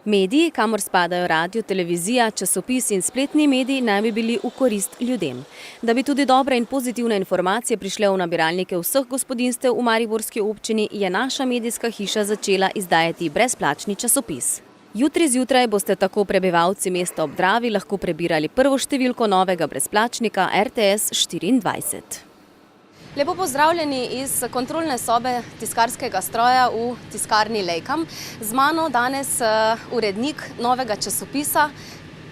Mediji, kamor spadajo radio, televizija, časopis in spletni mediji, naj bi bili v korist ljudem. Da bi tudi dobre in pozitivne informacije prišle v nabiralnike vseh gospodinjstev v mariborski občini, je naša medijska hiša začela izdajati brezplačni časopis. Jutri zjutraj boste tako prebivalci mesta ob Dravi lahko prebirali prvo številko novega brezplačnika RTS 24. Lepo pozdravljeni iz kontrolne sobe tiskarskega stroja v tiskarni Lejkam. Z mano danes urednik novega časopisa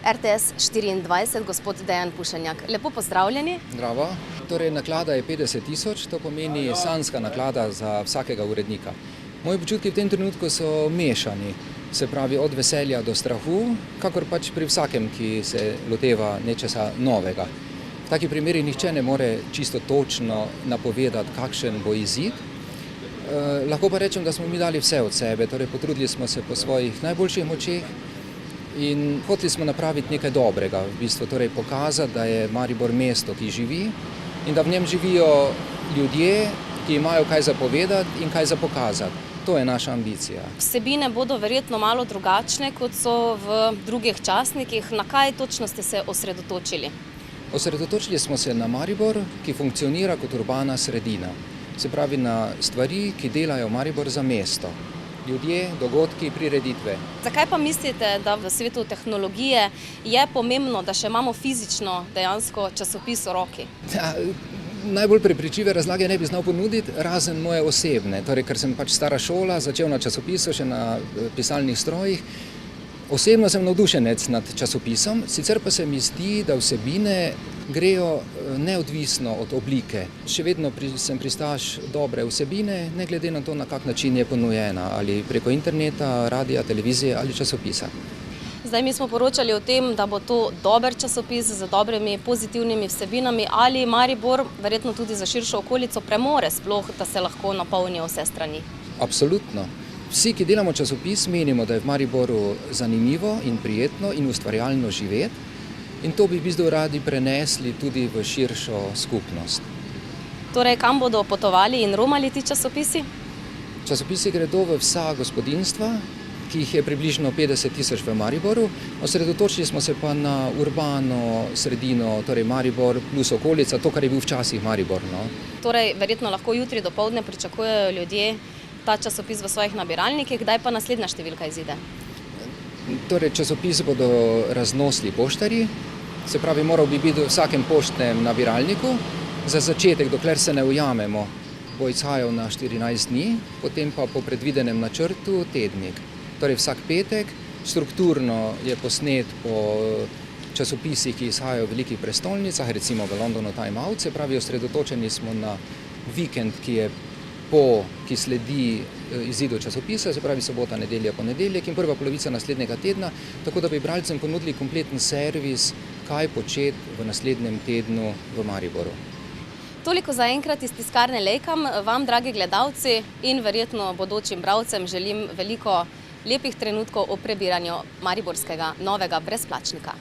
RTS 24, gospod Dejan Pušenjak. Lepo pozdravljeni. Zdravo. Torej, naklada je 50 000, to pomeni sanjska naklada za vsakega urednika. Moji občutki v tem trenutku so mešani, se pravi od veselja do strahu, kakor pač pri vsakem, ki se loteva nečesa novega. V takih primerih nihče ne more čisto točno napovedati, kakšen bo izid. Lahko pa rečem, da smo mi dali vse od sebe, torej potrudili smo se po svojih najboljših močeh in hoteli smo napraviti nekaj dobrega, v bistvu torej pokazati, da je Maribor mesto, ki živi in da v njem živijo ljudje, ki imajo kaj za povedati in kaj za pokazati. To je naša ambicija. Vsebine bodo verjetno malo drugačne, kot so v drugih časnikih. Na kaj točno ste se osredotočili? Osredotočili smo se na Maribor, ki funkcionira kot urbana sredina. Se pravi na stvari, ki delajo Maribor za mesto. Ljudje, dogodki, prireditve. Zakaj pa mislite, da v svetu tehnologije je pomembno, da še imamo fizično dejansko časopis v roki? Najbolj prepričljive razlage ne bi znal ponuditi, razen moje osebne. Torej, ker sem pač stara šola, začel na časopisu, še na pisalnih strojih. Osebno sem navdušenec nad časopisom, sicer pa se mi zdi, da vsebine grejo neodvisno od oblike. Še vedno sem pristaš dobre vsebine, ne glede na to, na kak način je ponujena, ali preko interneta, radia, televizije ali časopisa. Zdaj mi smo poročali o tem, da bo to dober časopis z dobrimi pozitivnimi vsebinami, ali Maribor, verjetno tudi za širšo okolico, premore sploh, da se lahko napolnijo vse strani? Absolutno. Vsi, ki delamo časopis, menimo, da je v Mariboru zanimivo in prijetno in ustvarjalno živeti in to bi v bistvu radi prenesli tudi v širšo skupnost. Torej, kam bodo potovali in romali ti časopisi? Časopisi gredo v vsa gospodinjstva, ki jih je približno 50 000 v Mariboru. Osredotočili smo se pa na urbano sredino, torej Maribor plus okolica, to, kar je bil včasih Maribor. No. Torej, verjetno lahko jutri dopoldne pričakujejo ljudje ta časopis v svojih nabiralnikih, kdaj pa naslednja številka izide? Torej, časopis bodo raznosili poštarji, se pravi, moral bi biti v vsakem poštnem nabiralniku. Za začetek, dokler se ne ujamemo, bo izhajal na 14 dni, potem pa po predvidenem načrtu tednik. Torej, vsak petek, strukturno je posnet po časopisih, ki izhajajo v velikih prestolnicah, recimo v Londonu Time Out, se pravi, osredotočeni smo na vikend, ki sledi izidu časopisa, se pravi sobota, nedelja, ponedeljek in prva polovica naslednjega tedna, tako da bi bralcem ponudili kompleten servis, kaj početi v naslednjem tednu v Mariboru. Toliko za enkrat iz tiskarne Lejkam. Vam, dragi gledalci in verjetno bodočim bralcem, želim veliko lepih trenutkov ob prebiranju mariborskega novega brezplačnika.